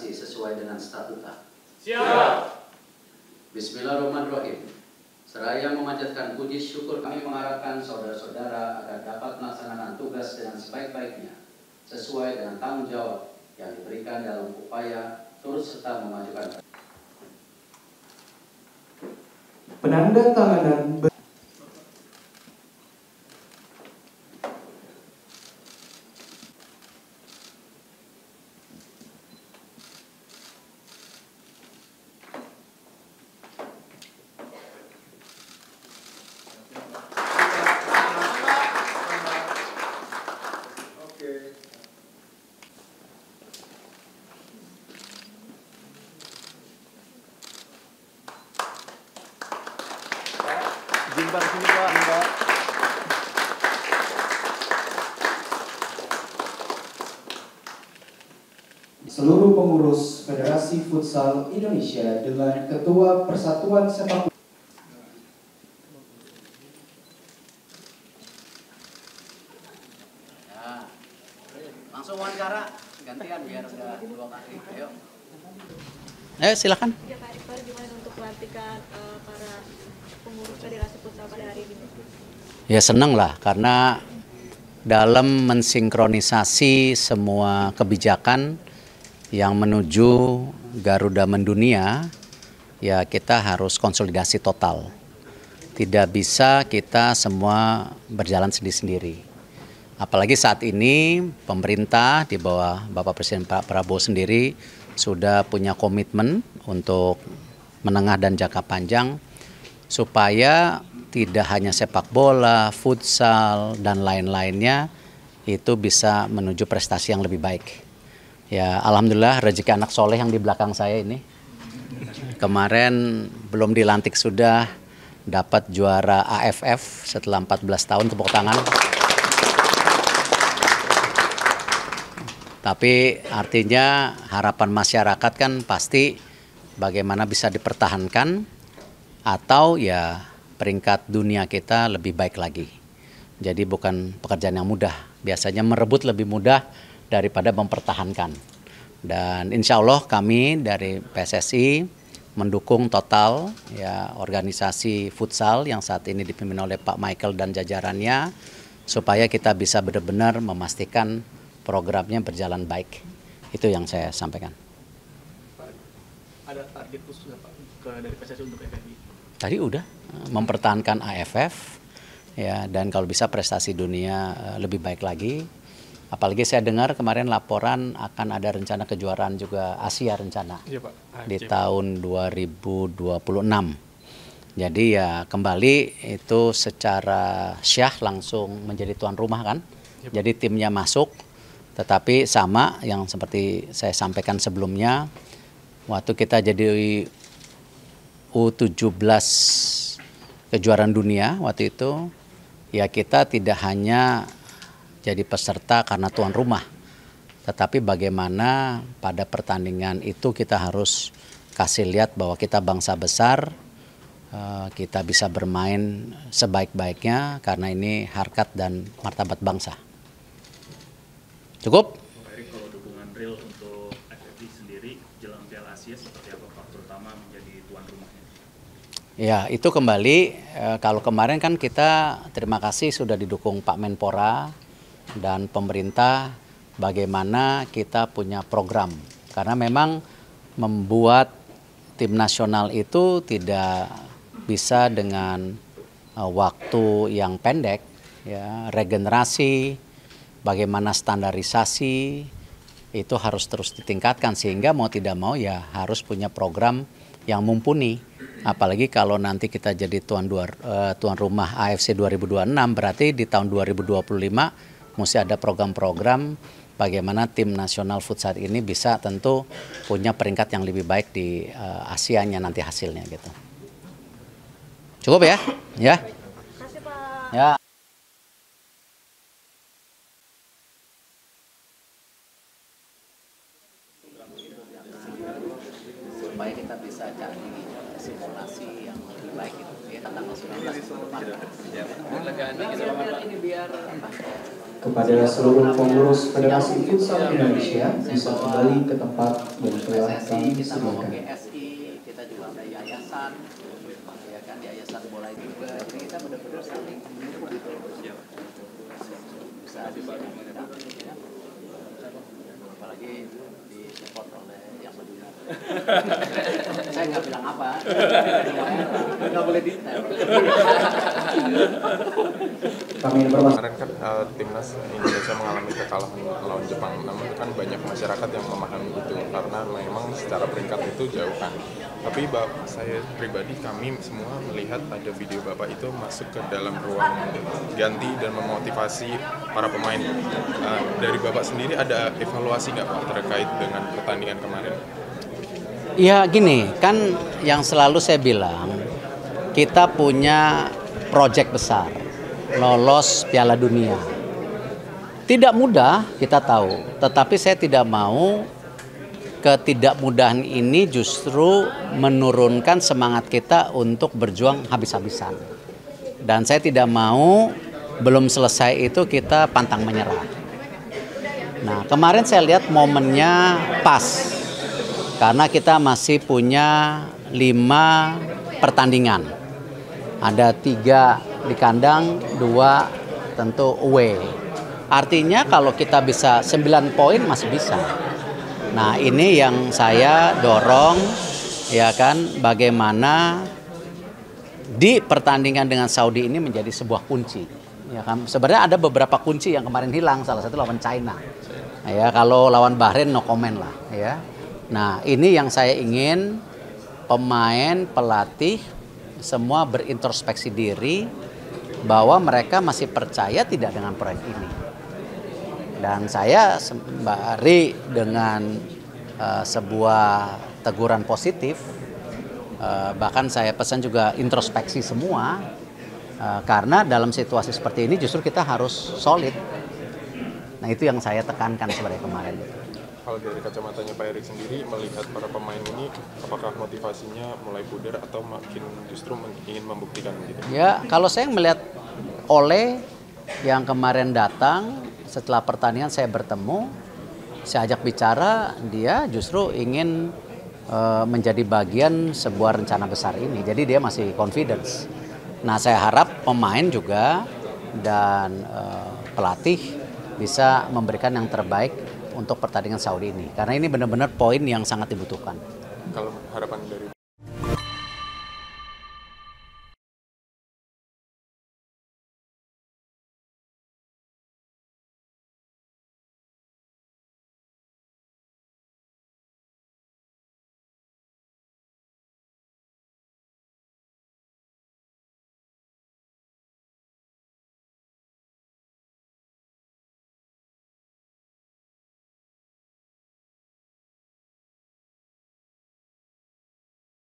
organisasi sesuai dengan statuta. Siap. Bismillahirrahmanirrahim. Seraya memanjatkan puji syukur, kami mengharapkan saudara-saudara agar dapat melaksanakan tugas dengan sebaik-baiknya sesuai dengan tanggung jawab yang diberikan dalam upaya turut serta memajukan penandatanganan Jumpa di sini Pak. seluruh pengurus Federasi Futsal Indonesia dengan Ketua Persatuan Sepak ya. Langsung wawancara gantian biar enggak 2 kali. Ayo. Silakan. Ya Pak Rifar, gimana untuk pelantikan para pengurus Federasi Futsal pada hari ini? Ya senang lah, karena dalam mensinkronisasi semua kebijakan yang menuju Garuda mendunia, ya kita harus konsolidasi total. Tidak bisa kita semua berjalan sendiri-sendiri. Apalagi saat ini pemerintah di bawah Bapak Presiden Pak Prabowo sendiri sudah punya komitmen untuk menengah dan jangka panjang supaya tidak hanya sepak bola, futsal, dan lain-lainnya itu bisa menuju prestasi yang lebih baik. Ya, alhamdulillah rezeki anak soleh yang di belakang saya ini. Kemarin belum dilantik sudah dapat juara AFF setelah 14 tahun, tepuk tangan. Tapi artinya harapan masyarakat kan pasti bagaimana bisa dipertahankan atau ya peringkat dunia kita lebih baik lagi. Jadi bukan pekerjaan yang mudah. Biasanya merebut lebih mudah daripada mempertahankan. Dan insya Allah kami dari PSSI mendukung total ya organisasi futsal yang saat ini dipimpin oleh Pak Michael dan jajarannya supaya kita bisa benar-benar memastikan programnya berjalan baik. Itu yang saya sampaikan. Pak, ada target khusus Pak dari PSSI untuk FFI? Tadi udah mempertahankan AFF ya, dan kalau bisa prestasi dunia lebih baik lagi. Apalagi saya dengar kemarin laporan akan ada rencana kejuaraan juga Asia rencana Iya, Pak. di tahun 2026. Jadi ya kembali itu secara syah langsung menjadi tuan rumah kan. Iya, Pak. Jadi timnya masuk, tetapi sama yang seperti saya sampaikan sebelumnya, waktu kita jadi U17 kejuaraan dunia waktu itu, ya kita tidak hanya jadi peserta karena tuan rumah, tetapi bagaimana pada pertandingan itu kita harus kasih lihat bahwa kita bangsa besar, kita bisa bermain sebaik-baiknya karena ini harkat dan martabat bangsa. Cukup? Pak Erick, kalau dukungan real untuk FFI sendiri jelang Piala Asia seperti apa Pak, terutama menjadi tuan rumahnya? Ya, itu kembali, kalau kemarin kan kita terima kasih sudah didukung Pak Menpora dan pemerintah bagaimana kita punya program. Karena memang membuat tim nasional itu tidak bisa dengan waktu yang pendek, ya, regenerasi, bagaimana standarisasi, itu harus terus ditingkatkan sehingga mau tidak mau ya harus punya program yang mumpuni. Apalagi kalau nanti kita jadi tuan rumah AFC 2026, berarti di tahun 2025 mesti ada program-program bagaimana tim nasional futsal ini bisa tentu punya peringkat yang lebih baik di Asianya nanti hasilnya gitu. Cukup ya? Ya. Terima kasih Pak. Ya. Supaya kita bisa cari simulasi yang lebih baik gitu ya tanggal 19 depan. Ya, ini biar apa? Kepada seluruh pengurus Federasi Futsal Indonesia bisa kembali ke tempat yang telah kami kita mau sediakan. GSI, kita juga ada yayasan, ya kan, yayasan bola juga. Jadi kita benar-benar saling mendukung gitu. Bisa ya. Apalagi di support oleh yang benar. Saya nggak bilang apa, nggak boleh detail. Kami informasi. Kemarin kan timnas Indonesia mengalami kekalahan melawan Jepang, namun kan banyak masyarakat yang memahami itu karena memang secara peringkat itu jauh kan. Tapi saya pribadi, kami semua melihat ada video Bapak itu masuk ke dalam ruang ganti dan memotivasi para pemain. Dari Bapak sendiri ada evaluasi nggak Pak terkait dengan pertandingan kemarin? Ya gini, kan yang selalu saya bilang, kita punya proyek besar, lolos Piala Dunia. Tidak mudah, kita tahu, tetapi saya tidak mau ketidakmudahan ini justru menurunkan semangat kita untuk berjuang habis-habisan. Dan saya tidak mau belum selesai itu kita pantang menyerah. Nah, kemarin saya lihat momennya pas, karena kita masih punya 5 pertandingan. Ada 3 di kandang, 2 tentu away. Artinya kalau kita bisa 9 poin masih bisa. Nah, ini yang saya dorong, ya kan, bagaimana di pertandingan dengan Saudi ini menjadi sebuah kunci. Ya kan, sebenarnya ada beberapa kunci yang kemarin hilang, salah satu lawan China. Ya, kalau lawan Bahrain no comment lah, ya. Nah, ini yang saya ingin pemain, pelatih semua berintrospeksi diri bahwa mereka masih percaya tidak dengan proyek ini. Dan saya sembari dengan sebuah teguran positif, bahkan saya pesan juga introspeksi semua, karena dalam situasi seperti ini justru kita harus solid. Nah, itu yang saya tekankan sebenarnya kemarin. Kalau dari kacamatanya Pak Erik sendiri melihat para pemain ini, apakah motivasinya mulai pudar atau makin justru ingin membuktikan gitu? Ya, kalau saya melihat Ole yang kemarin datang setelah pertandingan saya bertemu, saya ajak bicara, dia justru ingin menjadi bagian sebuah rencana besar ini. Jadi dia masih confidence. Nah, saya harap pemain juga dan pelatih bisa memberikan yang terbaik untuk pertandingan Saudi ini. Karena ini benar-benar poin yang sangat dibutuhkan. Kalau harapan dari